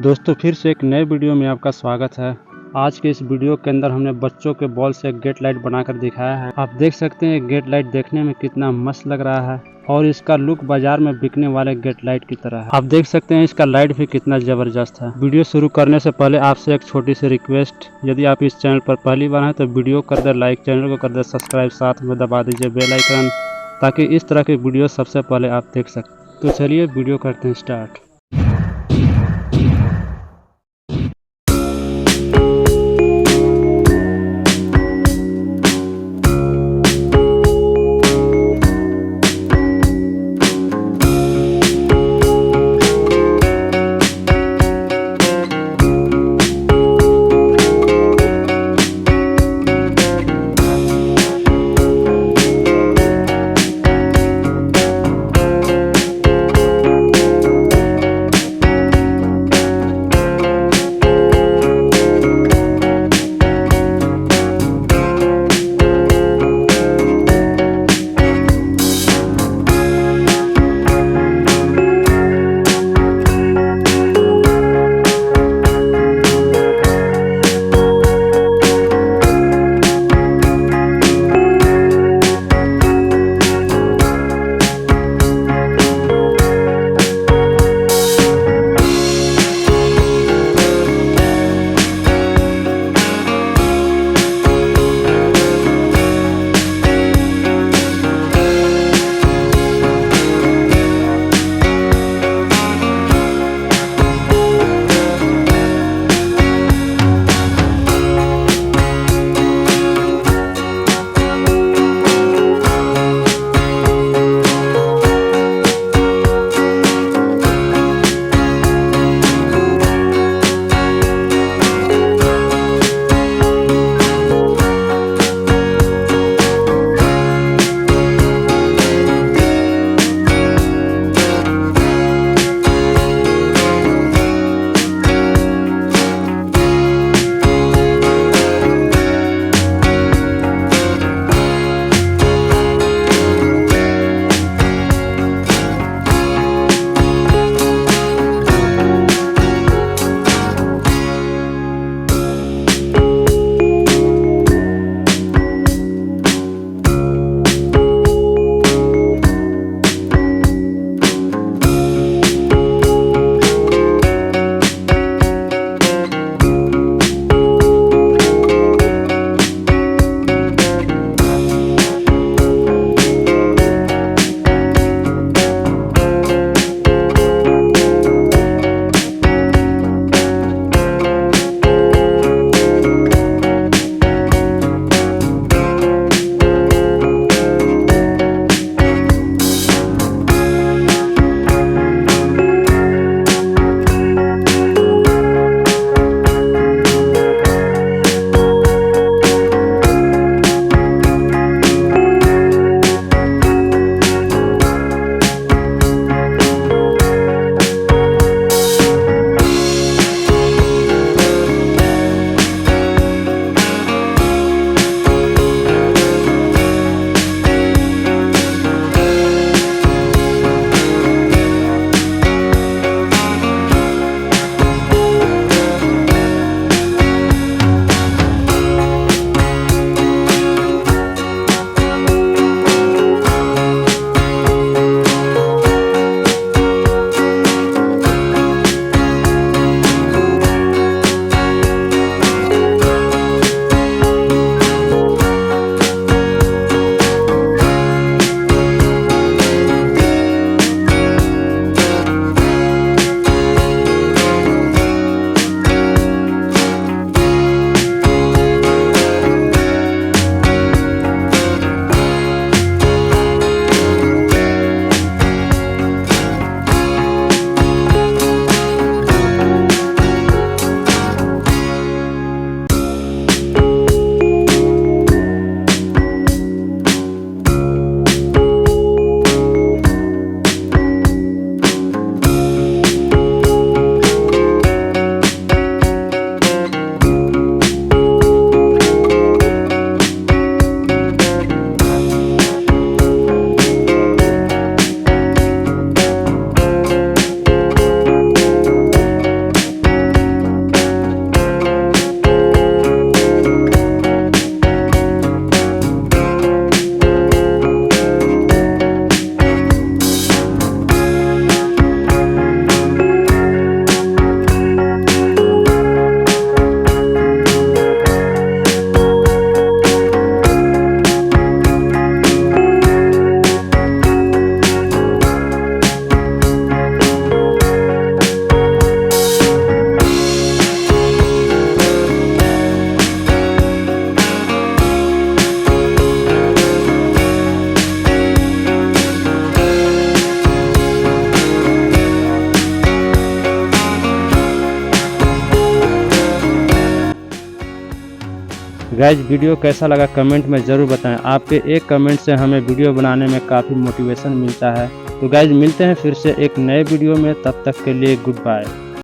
दोस्तों फिर से एक नए वीडियो में आपका स्वागत है। आज के इस वीडियो के अंदर हमने बच्चों के बॉल से एक गेट लाइट बनाकर दिखाया है। आप देख सकते हैं गेट लाइट देखने में कितना मस्त लग रहा है और इसका लुक बाजार में बिकने वाले गेट लाइट की तरह है। आप देख सकते हैं इसका लाइट भी कितना जबरदस्त है। वीडियो शुरू करने से पहले आपसे एक छोटी सी रिक्वेस्ट, यदि आप इस चैनल पर पहली बार हैं तो वीडियो कर दे लाइक, चैनल को कर दे सब्सक्राइब, साथ में दबा दीजिए बेल आइकन ताकि इस तरह की वीडियो सबसे पहले आप देख सकें। तो चलिए वीडियो करते हैं स्टार्ट। गाइज वीडियो कैसा लगा कमेंट में ज़रूर बताएं। आपके एक कमेंट से हमें वीडियो बनाने में काफ़ी मोटिवेशन मिलता है। तो गाइज मिलते हैं फिर से एक नए वीडियो में, तब तक के लिए गुड बाय।